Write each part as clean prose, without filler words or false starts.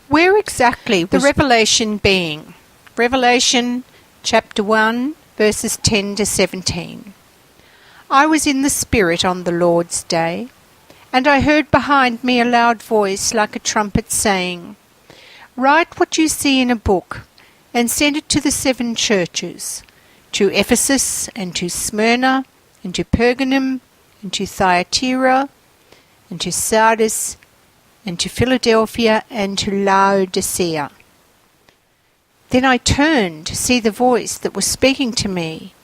Where exactly was the revelation being? Revelation chapter 1, verses 10 to 17. I was in the Spirit on the Lord's day, and I heard behind me a loud voice like a trumpet saying, Write what you see in a book, and send it to the 7 churches, to Ephesus, and to Smyrna, and to Pergamum, and to Thyatira, and to Sardis, and to Philadelphia, and to Laodicea. Then I turned to see the voice that was speaking to me,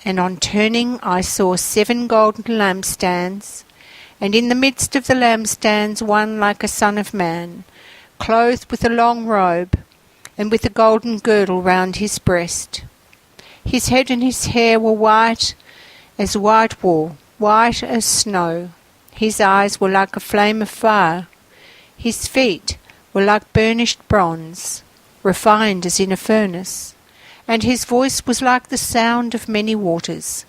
and on turning I saw 7 golden lampstands, and in the midst of the lampstands one like a son of man, clothed with a long robe, and with a golden girdle round his breast. His head and his hair were white as white wool, white as snow. His eyes were like a flame of fire. His feet were like burnished bronze, refined as in a furnace, and his voice was like the sound of many waters.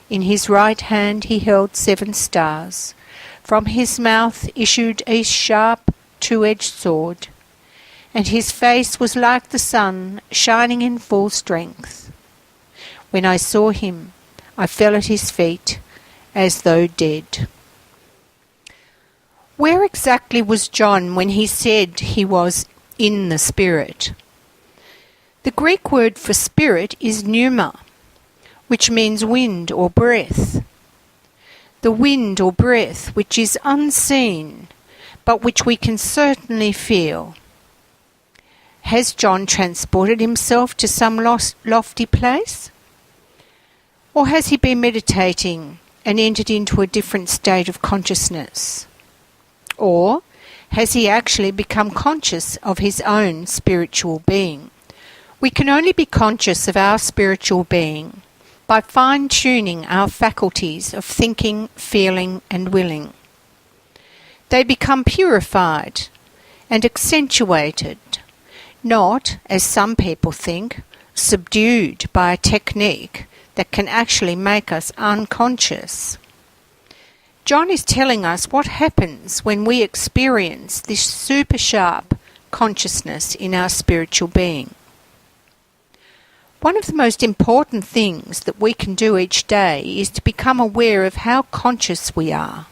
In his right hand he held 7 stars. From his mouth issued a sharp 2-edged sword, and his face was like the sun shining in full strength. When I saw him, I fell at his feet as though dead. Where exactly was John when he said he was in the Spirit? The Greek word for spirit is pneuma, which means wind or breath. The wind or breath which is unseen, but which we can certainly feel. Has John transported himself to some lofty place? Or has he been meditating and entered into a different state of consciousness? Or has he actually become conscious of his own spiritual being? We can only be conscious of our spiritual being by fine-tuning our faculties of thinking, feeling, and willing. They become purified and accentuated, not, as some people think, subdued by a technique that can actually make us unconscious. John is telling us what happens when we experience this super sharp consciousness in our spiritual being. One of the most important things that we can do each day is to become aware of how conscious we are.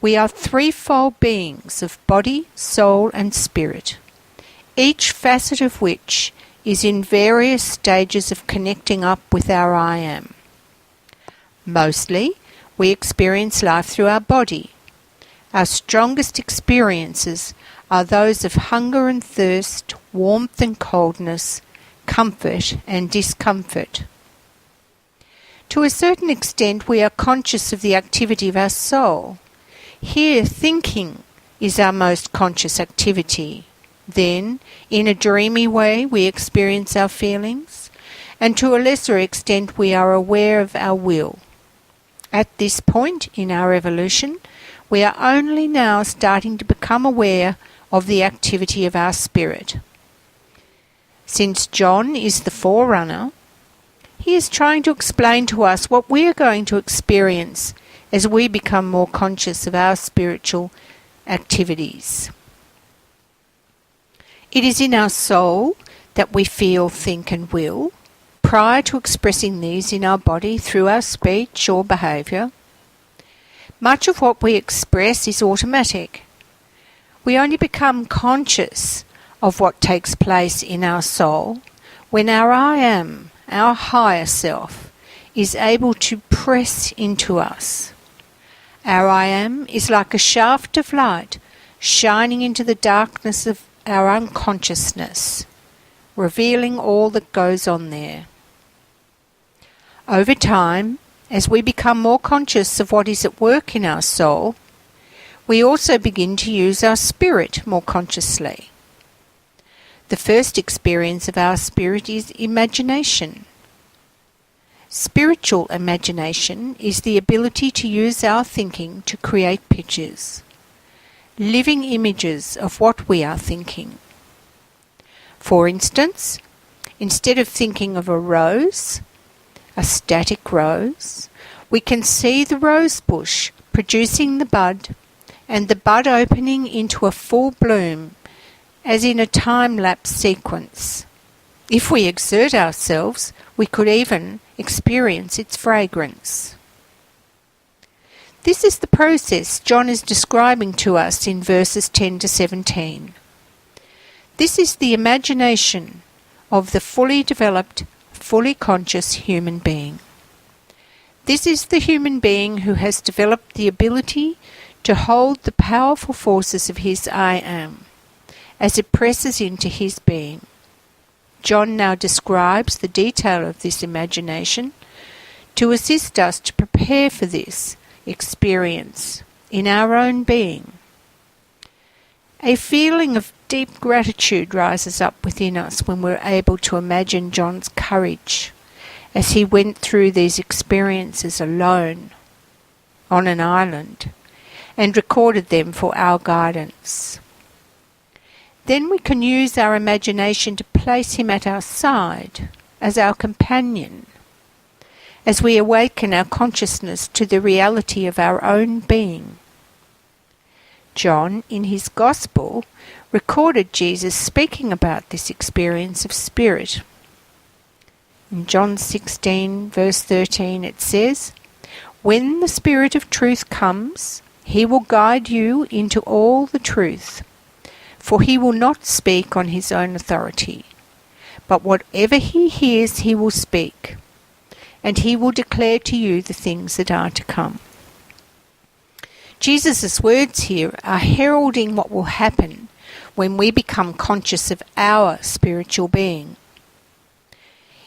We are threefold beings of body, soul, and spirit, each facet of which is in various stages of connecting up with our I am. Mostly, we experience life through our body. Our strongest experiences are those of hunger and thirst, warmth and coldness, comfort and discomfort. To a certain extent, we are conscious of the activity of our soul. Here, thinking is our most conscious activity. Then, in a dreamy way, we experience our feelings, and to a lesser extent, we are aware of our will. At this point in our evolution, we are only now starting to become aware of the activity of our spirit. Since John is the forerunner, he is trying to explain to us what we are going to experience as we become more conscious of our spiritual activities. It is in our soul that we feel, think and will, prior to expressing these in our body through our speech or behaviour. Much of what we express is automatic. We only become conscious of what takes place in our soul when our I am, our higher self, is able to press into us. Our I am is like a shaft of light shining into the darkness of our unconsciousness, revealing all that goes on there. Over time, as we become more conscious of what is at work in our soul, we also begin to use our spirit more consciously. The first experience of our spirit is imagination. Spiritual imagination is the ability to use our thinking to create pictures, living images of what we are thinking. For instance, instead of thinking of a rose, a static rose, we can see the rose bush producing the bud and the bud opening into a full bloom as in a time-lapse sequence. If we exert ourselves, we could even experience its fragrance. This is the process John is describing to us in verses 10 to 17. This is the imagination of the fully developed, fully conscious human being. This is the human being who has developed the ability to hold the powerful forces of his I am as it presses into his being. John now describes the detail of this imagination to assist us to prepare for this experience in our own being. A feeling of deep gratitude rises up within us when we're able to imagine John's courage as he went through these experiences alone on an island and recorded them for our guidance. Then we can use our imagination to place him at our side as our companion, as we awaken our consciousness to the reality of our own being. John, in his Gospel, recorded Jesus speaking about this experience of spirit. In John 16, verse 13, it says, "When the Spirit of truth comes, he will guide you into all the truth. For he will not speak on his own authority, but whatever he hears he will speak, and he will declare to you the things that are to come." Jesus' words here are heralding what will happen when we become conscious of our spiritual being.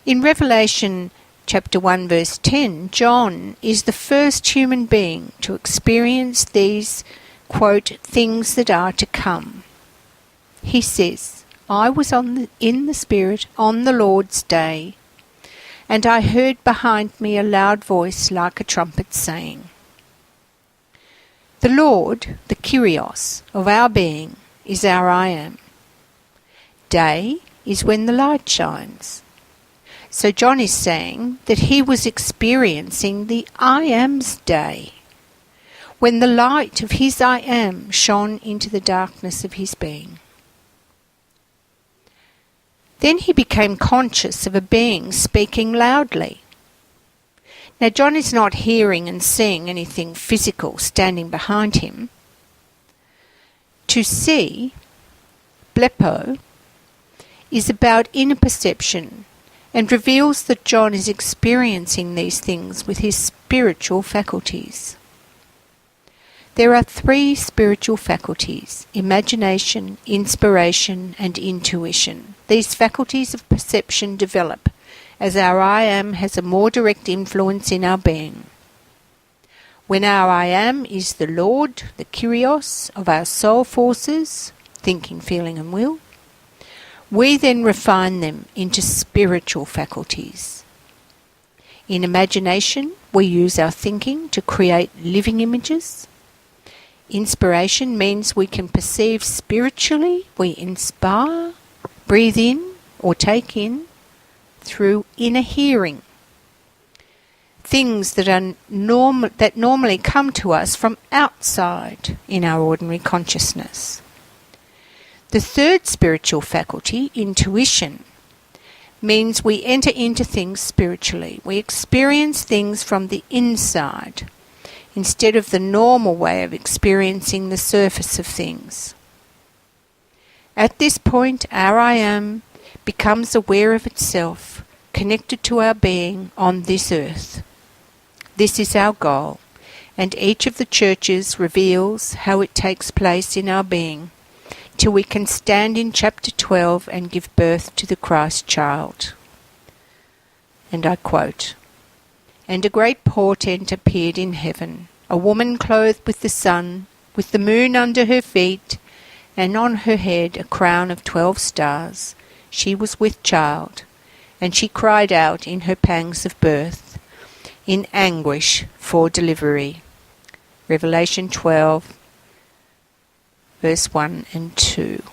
In Revelation chapter 1 verse 10, John is the first human being to experience these, quote, "things that are to come." He says, "I was in the Spirit on the Lord's day, and I heard behind me a loud voice like a trumpet saying." The Lord, the Kyrios of our being, is our I am. Day is when the light shines. So John is saying that he was experiencing the I am's day, when the light of his I am shone into the darkness of his being. Then he became conscious of a being speaking loudly. Now John is not hearing and seeing anything physical standing behind him. To see, blepo, is about inner perception and reveals that John is experiencing these things with his spiritual faculties. There are three spiritual faculties: imagination, inspiration, and intuition. These faculties of perception develop as our I am has a more direct influence in our being. When our I am is the Lord, the Kyrios of our soul forces, thinking, feeling and will, we then refine them into spiritual faculties. In imagination, we use our thinking to create living images. Inspiration means we can perceive spiritually, we inspire, breathe in or take in through inner hearing. Things that normally come to us from outside in our ordinary consciousness. The third spiritual faculty, intuition, means we enter into things spiritually. We experience things from the inside, instead of the normal way of experiencing the surface of things. At this point, our I am becomes aware of itself, connected to our being on this earth. This is our goal, and each of the churches reveals how it takes place in our being, till we can stand in chapter 12 and give birth to the Christ child. And I quote, "And a great portent appeared in heaven, a woman clothed with the sun, with the moon under her feet, and on her head a crown of 12 stars. She was with child, and she cried out in her pangs of birth, in anguish for delivery." Revelation 12, verse 1 and 2.